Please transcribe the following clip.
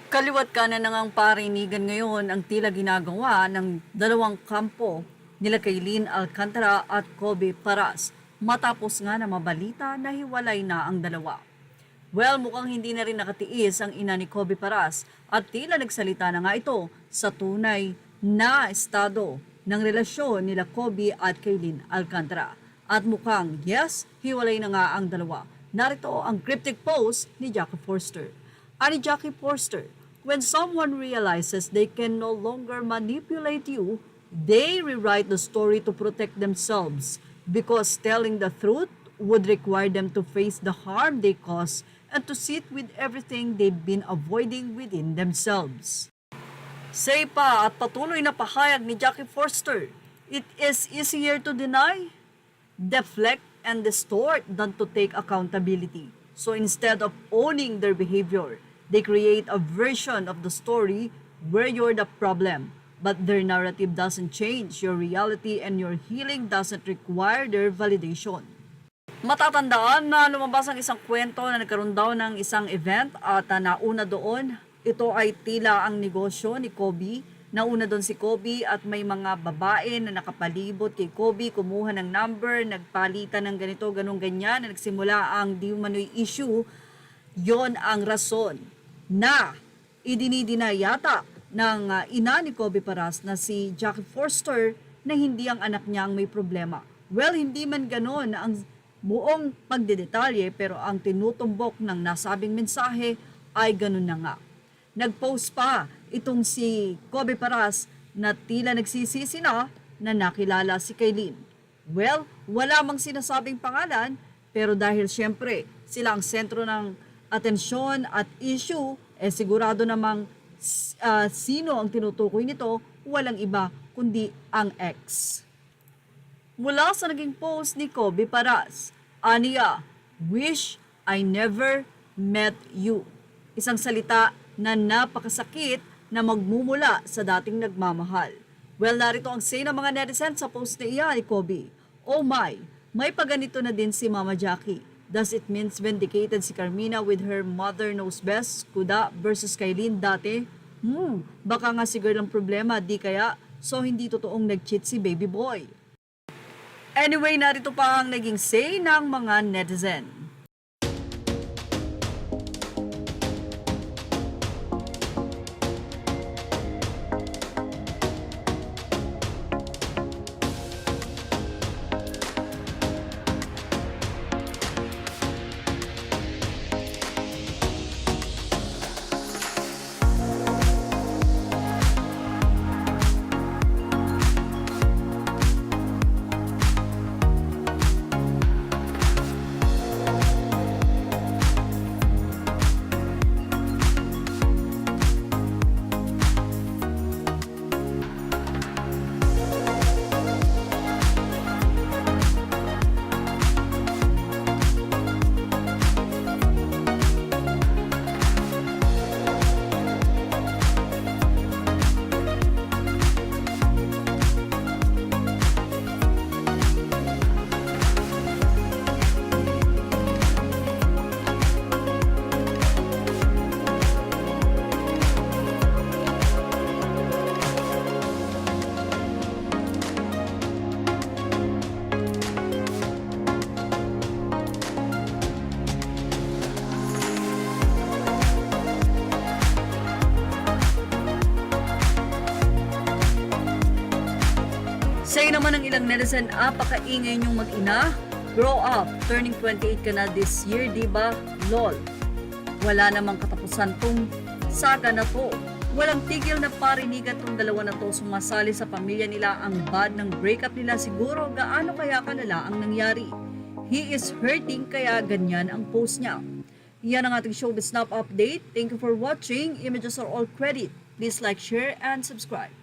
Kaliwat kanan na ngang parinigan ngayon ang tila ginagawa ng dalawang kampo nila Kaylin Alcantara at Kobe Paras matapos nga na mabalita na hiwalay na ang dalawa. Well, mukhang hindi na rin nakatiis ang ina ni Kobe Paras at tila nagsalita na nga ito sa tunay na estado ng relasyon nila Kobe at Kaylin Alcantara. At mukhang yes, hiwalay na nga ang dalawa. Narito ang cryptic post ni Jackie Forster. Ani Jackie Forster, when someone realizes they can no longer manipulate you, they rewrite the story to protect themselves because telling the truth would require them to face the harm they cause and to sit with everything they've been avoiding within themselves. Say pa at patuloy na pahayag ni Jackie Forster, it is easier to deny, deflect, and distort than to take accountability. So instead of owning their behavior, they create a version of the story where you're the problem, but their narrative doesn't change your reality and your healing doesn't require their validation. Matatandaan na lumabas ang isang kwento na nagkaroon daw ng isang event at nauna doon. Ito ay tila ang negosyo ni Kobe. Nauna doon si Kobe at may mga babae na nakapalibot kay Kobe, kumuha ng number, nagpalitan ng ganito, ganun, ganyan, na nagsimula ang di umano'y issue. Yon ang rason na idinidina yata ng ina ni Kobe Paras na si Jackie Forster na hindi ang anak niya ang may problema. Well, hindi man ganon ang buong pagdedetalye pero ang tinutumbok ng nasabing mensahe ay ganon na nga. Nag-post pa itong si Kobe Paras na tila nagsisisi na nakilala si Kaylin. Well, wala mang sinasabing pangalan pero dahil syempre sila ang sentro ng atensyon at issue, sigurado namang sino ang tinutukoy nito, walang iba kundi ang ex. Mula sa naging post ni Kobe Paras, aniya, wish I never met you. Isang salita na napakasakit na magmumula sa dating nagmamahal. Well, narito ang say ng mga netizens sa post na iyan ni Kobe. Oh my, may paganito na din si Mama Jackie. Does it means vindicated si Carmina with her mother knows best, kuda versus Kaylin dati? Baka nga siguro ang problema, di kaya? So hindi totoong nag-cheat si baby boy. Anyway, narito pa ang naging say ng mga netizen. Say naman ng ilang netizen, apakaingay niyong mag-ina. Grow up, turning 28 ka na this year, diba? Lol. Wala namang katapusan tong saga na to. Walang tigil na parinigan tong dalawa na to, sumasali sa pamilya nila. Ang bad ng breakup nila siguro, gaano kaya kalala ang nangyari. He is hurting kaya ganyan ang post niya. Yan ang ating showbiz snap update. Thank you for watching. Images are all credit. Please like, share, and subscribe.